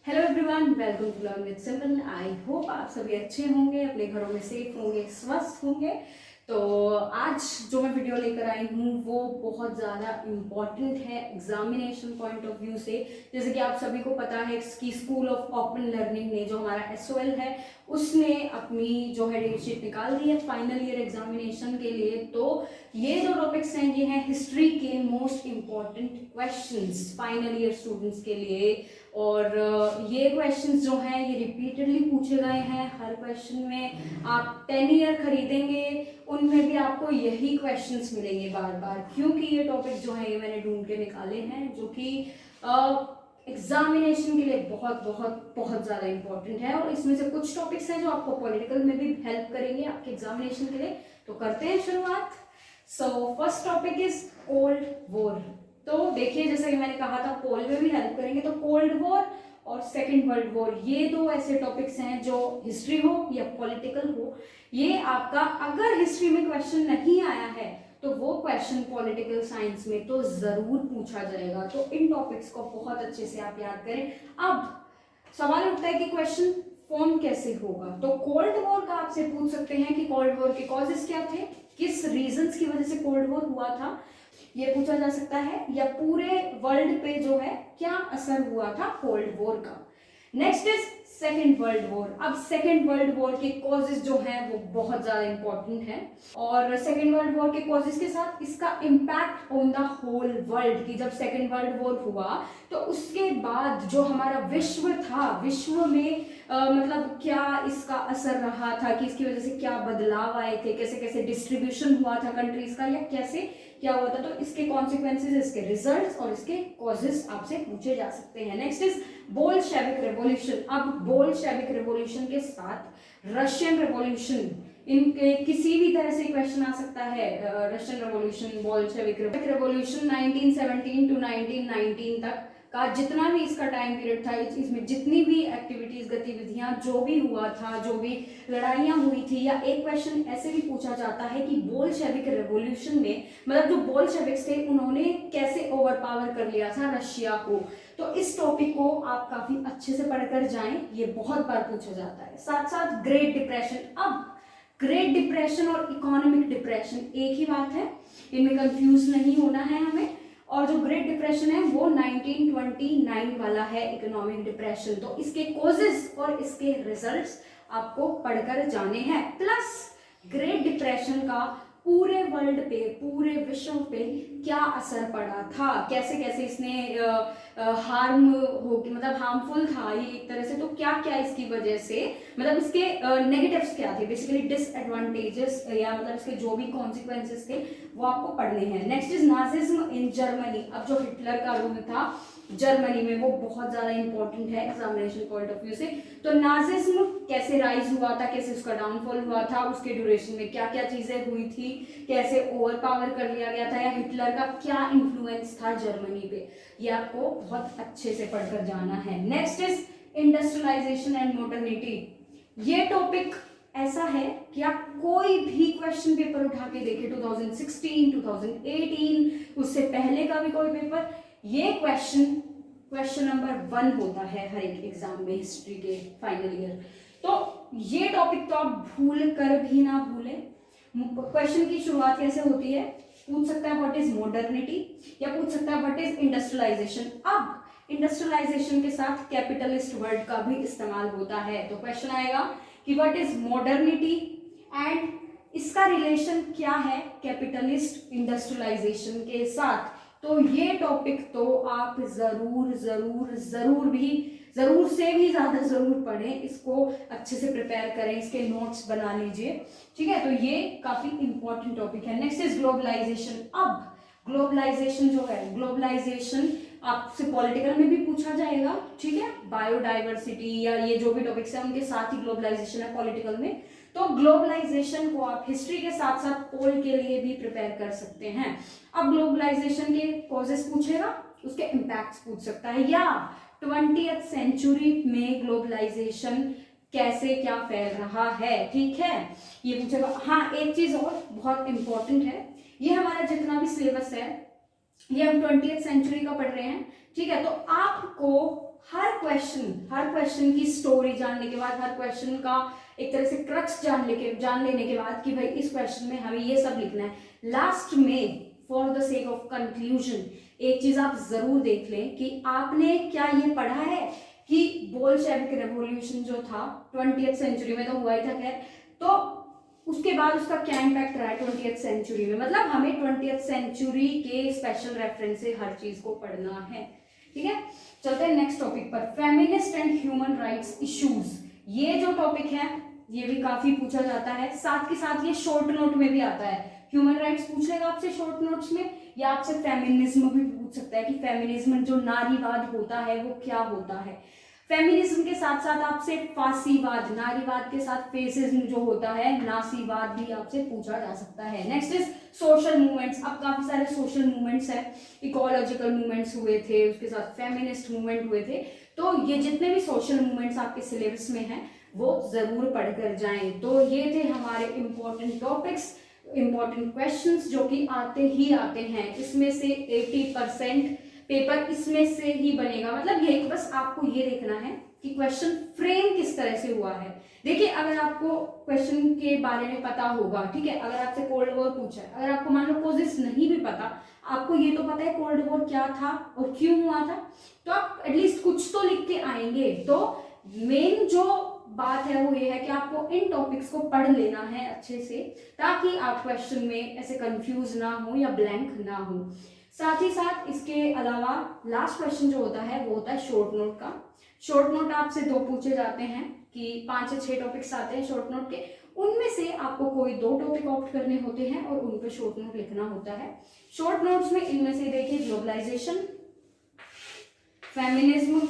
Hello everyone, welcome to learn with Simran. I hope आप सभी अच्छे होंगे, अपने घरों में सेफ होंगे, स्वस्थ होंगे। तो आज जो मैं वीडियो लेकर आई हूँ वो बहुत ज़्यादा इम्पॉर्टेंट है एग्जामिनेशन पॉइंट ऑफ व्यू से। जैसे कि आप सभी को पता है कि स्कूल ऑफ ओपन लर्निंग ने जो हमारा एसओएल है उसने अपनी जो है डेट शीट निकाल दी है फाइनल ईयर एग्जामिनेशन के लिए। तो ये जो टॉपिक्स हैं ये हैं हिस्ट्री के most important questions final year students के लिए। और ये क्वेश्चंस जो हैं ये रिपीटेडली पूछे गए हैं। हर क्वेश्चन में आप 10 ईयर खरीदेंगे उनमें भी आपको यही क्वेश्चंस मिलेंगे बार बार, क्योंकि ये टॉपिक जो है ये मैंने ढूंढ के निकाले हैं जो कि एग्जामिनेशन के लिए बहुत बहुत बहुत ज़्यादा इंपॉर्टेंट है। और इसमें से कुछ टॉपिक्स हैं जो आपको पॉलिटिकल में भी हेल्प करेंगे आपके एग्जामिनेशन के लिए। तो करते हैं शुरुआत। So first topic is cold war. तो देखिए, जैसा कि मैंने कहा था पोल में भी हेल्प करेंगे। तो कोल्ड वॉर और सेकेंड वर्ल्ड वॉर ये दो ऐसे टॉपिक्स हैं जो हिस्ट्री हो या पॉलिटिकल हो, ये आपका अगर हिस्ट्री में क्वेश्चन नहीं आया है तो वो क्वेश्चन पॉलिटिकल साइंस में तो जरूर पूछा जाएगा। तो इन टॉपिक्स को बहुत अच्छे से आप याद करें। अब सवाल उठता है कि क्वेश्चन फॉर्म कैसे होगा। तो कोल्ड वॉर का आपसे पूछ सकते हैं कि कोल्ड वॉर के कॉजेस क्या थे, किस रीजंस की वजह से कोल्ड वॉर हुआ था, ये पूछा जा सकता है। या पूरे वर्ल्ड पे जो है क्या असर हुआ था कोल्ड वॉर का। Next is second world war. अब सेकेंड वर्ल्ड वॉर के कॉजेज जो हैं वो बहुत ज्यादा इंपॉर्टेंट हैं। और सेकेंड वर्ल्ड वॉर के कॉजेज के साथ इसका impact on the whole world की जब सेकेंड वर्ल्ड वॉर हुआ तो उसके बाद जो हमारा विश्व था, विश्व में मतलब क्या इसका असर रहा था, कि इसकी वजह से क्या बदलाव आए थे, कैसे कैसे डिस्ट्रीब्यूशन हुआ था कंट्रीज का, या कैसे क्या हुआ था। तो इसके कॉन्सिक्वेंसेज, इसके रिजल्ट्स और इसके कॉजेस आपसे पूछे जा सकते हैं। Next is Bolshevik revolution. अब बोल्शेविक रेवोल्यूशन के साथ रशियन रेवोल्यूशन, इनके किसी भी तरह से क्वेश्चन आ सकता है। Russian revolution, Bolshevik revolution 1917 to 1919 तक का जितना भी इसका टाइम पीरियड था, इसमें जितनी भी एक्टिविटीज, गतिविधियां, जो भी हुआ था, जो भी लड़ाइयां हुई थी, या एक क्वेश्चन ऐसे भी पूछा जाता है कि बोल्शेविक रेवोल्यूशन में मतलब जो बोल्शेविक्स थे उन्होंने कैसे ओवरपावर कर लिया था रशिया को। तो इस टॉपिक को आप काफी अच्छे से पढ़कर जाएं, ये बहुत बार पूछा जाता है। साथ साथ ग्रेट डिप्रेशन। अब ग्रेट डिप्रेशन और इकोनॉमिक डिप्रेशन एक ही बात है, इनमें कंफ्यूज नहीं होना है हमें। और जो ग्रेट डिप्रेशन है वो 1929 वाला है इकोनॉमिक डिप्रेशन। तो इसके कॉजेस और इसके रिजल्ट्स आपको पढ़कर जाने हैं। प्लस ग्रेट डिप्रेशन का पूरे वर्ल्ड पे, पूरे विश्व पे क्या असर पड़ा था, कैसे कैसे इसने हार्म हो, मतलब हार्मफुल था ये एक तरह से। तो क्या क्या इसकी वजह से, मतलब इसके नेगेटिव्स क्या थे, बेसिकली डिसएडवांटेजेस, या मतलब इसके जो भी कॉन्सिक्वेंसेस थे वो आपको पढ़ने हैं। Next is Nazism in Germany. अब जो हिटलर का रूल था जर्मनी में वो बहुत ज्यादा इंपॉर्टेंट है एग्जामिनेशन पॉइंट ऑफ व्यू से। तो नाजिज्म कैसे राइज हुआ था, कैसे उसका डाउनफॉल हुआ था, उसके ड्यूरेशन में क्या क्या चीजें हुई थी, कैसे ओवर पावर कर लिया गया था, या हिटलर का क्या इन्फ्लुएंस था जर्मनी पे, ये आपको बहुत अच्छे से पढ़कर जाना है। Next is industrialisation and modernity. ये टॉपिक ऐसा है कि आप कोई भी क्वेश्चन पेपर उठा के देखिए, 2016, 2018, उससे पहले का भी कोई पेपर, ये क्वेश्चन नंबर 1 होता है हर एक एग्जाम में हिस्ट्री के फाइनल ईयर। तो ये टॉपिक तो आप भूल कर भी ना भूलें। क्वेश्चन की शुरुआत कैसे होती है, पूछ सकता है व्हाट इज मॉडर्निटी, या पूछ सकता है व्हाट इज इंडस्ट्रियलाइजेशन। अब इंडस्ट्रियलाइजेशन के साथ कैपिटलिस्ट वर्ड का भी इस्तेमाल होता है। तो क्वेश्चन आएगा कि व्हाट इज मॉडर्निटी एंड इसका रिलेशन क्या है कैपिटलिस्ट इंडस्ट्रियलाइजेशन के साथ। तो ये टॉपिक तो आप जरूर जरूर जरूर भी, जरूर से भी ज्यादा जरूर पढ़ें, इसको अच्छे से प्रिपेयर करें, इसके नोट्स बना लीजिए, ठीक है। तो ये काफी इंपॉर्टेंट टॉपिक है। Next is globalisation. अब ग्लोबलाइजेशन जो है, ग्लोबलाइजेशन आपसे पॉलिटिकल में भी पूछा जाएगा, ठीक है। बायोडाइवर्सिटी या ये जो भी टॉपिक्स है उनके साथ ही ग्लोबलाइजेशन है पॉलिटिकल में। तो ग्लोबलाइजेशन को आप हिस्ट्री के साथ साथ पोल के लिए भी प्रिपेयर कर सकते हैं। अब ग्लोबलाइजेशन के कॉजेस पूछेगा, उसके इम्पैक्ट्स पूछ सकता है, या 20th सेंचुरी में ग्लोबलाइजेशन कैसे क्या फैल रहा है, ठीक है, ये पूछेगा। हाँ, एक चीज और बहुत इंपॉर्टेंट है, ये हमारा जितना भी सिलेबस है ये हम 20th सेंचुरी का पढ़ रहे हैं, ठीक है। तो आपको हर क्वेश्चन की स्टोरी जानने के बाद, हर क्वेश्चन का एक तरह से क्रक्स जान लेने के बाद कि भाई इस क्वेश्चन में हमें ये सब लिखना है, लास्ट में for the sake of conclusion एक चीज आप जरूर देख लें कि आपने क्या ये पढ़ा है कि बोल्शेविक रेवोल्यूशन जो था 20th सेंचुरी में तो हुआ ही था खैर, तो उसके बाद उसका क्या इम्पैक्ट रहा है 20th सेंचुरी में। मतलब हमें 20th सेंचुरी के स्पेशल रेफरेंस से हर चीज को पढ़ना है, ठीक है। चलते हैं नेक्स्ट टॉपिक पर, feminist and human rights issues. ये जो टॉपिक है ये भी काफी पूछा जाता है, साथ के साथ ये शॉर्ट नोट में भी आता है। ह्यूमन राइट्स पूछ लेगा आपसे शॉर्ट नोट्स में, या आपसे फेमिनिज्म भी पूछ सकता है कि फेमिनिज्म जो नारीवाद होता है वो क्या होता है। फेमिनिज्म के साथ साथ आपसे फासीवाद, नारीवाद के साथ फेसिज्म जो होता है, नासीवाद भी आपसे पूछा जा सकता है। Next is social movements. अब काफी सारे सोशल मूवमेंट्स हैं, इकोलॉजिकल मूवमेंट्स हुए थे, उसके साथ फेमिनिस्ट मूवमेंट हुए थे, तो ये जितने भी सोशल मूवमेंट्स आपके सिलेबस में हैं वो जरूर पढ़कर जाएं। तो ये थे हमारे इंपॉर्टेंट टॉपिक्स, इंपॉर्टेंट क्वेश्चंस जो कि आते ही आते हैं। इसमें से 80% पेपर इसमें से ही बनेगा। मतलब यही बस आपको ये देखना है कि क्वेश्चन फ्रेम किस तरह से हुआ है। देखिए अगर आपको क्वेश्चन के बारे में पता होगा, ठीक है, अगर आपसे कोल्ड वॉर पूछा है, अगर आपको मान लो कोजिस नहीं भी पता, आपको ये तो पता है कोल्ड वॉर क्या था और क्यों हुआ था, तो आप एटलीस्ट कुछ तो लिख के आएंगे। तो मेन जो बात है वो ये है कि आपको इन टॉपिक्स को पढ़ लेना है अच्छे से, ताकि आप क्वेश्चन में ऐसे कंफ्यूज ना हो या ब्लैंक ना हो। साथ ही साथ इसके अलावा लास्ट क्वेश्चन जो होता है वो होता है शॉर्ट नोट का। शॉर्ट नोट आपसे 2 पूछे जाते हैं कि 5 या 6 टॉपिक्स आते हैं शॉर्ट नोट के, उनमें से आपको कोई 2 टॉपिक ऑप्ट करने होते हैं और उन पे शॉर्ट नोट लिखना होता है। शॉर्ट नोट्स में इनमें से देखिए globalisation, feminism,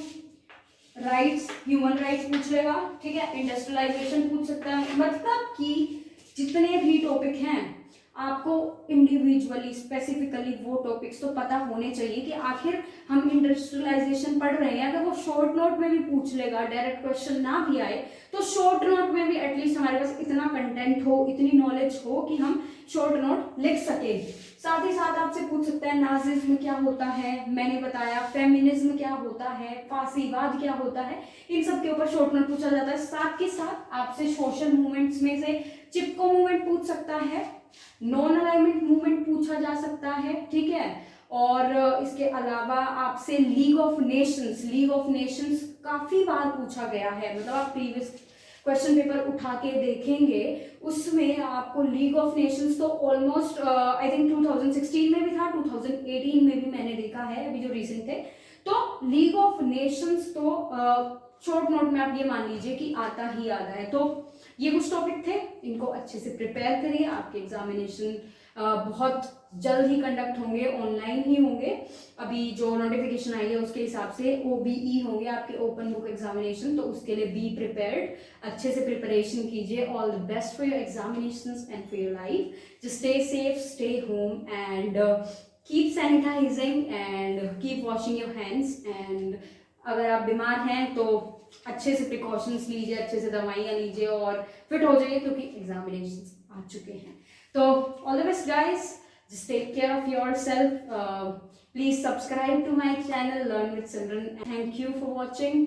rights, human rights पूछ लेगा, ठीक है, इंडस्ट्रियलाइजेशन पूछ सकता है। मतलब कि जितने भी टॉपिक हैं आपको इंडिविजुअली स्पेसिफिकली वो टॉपिक्स तो पता होने चाहिए कि आखिर हम इंडस्ट्रियलाइजेशन पढ़ रहे हैं। अगर वो शॉर्ट नोट में भी पूछ लेगा, डायरेक्ट क्वेश्चन ना भी आए, तो शॉर्ट नोट में भी एटलीस्ट हमारे पास इतना कंटेंट हो, इतनी नॉलेज हो कि हम शॉर्ट नोट लिख सके। साथ ही साथ आपसे पूछ सकता है नाजिज्म क्या होता है, मैंने बताया, फेमिनिज्म क्या होता है, फासीवाद क्या होता है, इन सब के ऊपर शॉर्ट नोट पूछा जाता है। साथ के साथ आपसे सोशल मूवमेंट्स में से चिपको मूवमेंट पूछ सकता है, नॉन अलाइनमेंट मूवमेंट पूछा जा सकता है, ठीक है। और इसके अलावा आपसे लीग ऑफ नेशंस काफी बार पूछा गया है। मतलब आप प्रीवियस क्वेश्चन पेपर उठा के देखेंगे, उसमें आपको लीग ऑफ नेशंस तो ऑलमोस्ट आई थिंक 2016 में भी था, 2018 में भी मैंने देखा है, अभी जो रिसेंट थे। तो लीग ऑफ नेशंस तो शॉर्ट नोट में आप ये मान लीजिए कि आता ही आता है। तो ये कुछ टॉपिक थे, इनको अच्छे से प्रिपेयर करिए। आपके एग्जामिनेशन बहुत जल्द ही कंडक्ट होंगे, ऑनलाइन ही होंगे। अभी जो नोटिफिकेशन आई है उसके हिसाब से OBE होंगे आपके ओपन बुक एग्जामिनेशन, तो उसके लिए बी प्रिपेयर्ड, अच्छे से प्रिपरेशन कीजिए। All the best for your examinations and for your life. Just stay safe, stay home and keep sanitising and keep washing your hands. And अगर आप बीमार हैं तो अच्छे से प्रिकॉशंस लीजिए, अच्छे से दवाइयाँ लीजिए और फिट हो जाइए, क्योंकि एग्जामिनेशंस आ चुके हैं। तो all the best guys, just take care of yourself. Please subscribe to my channel Learn with Simran. Thank you for watching.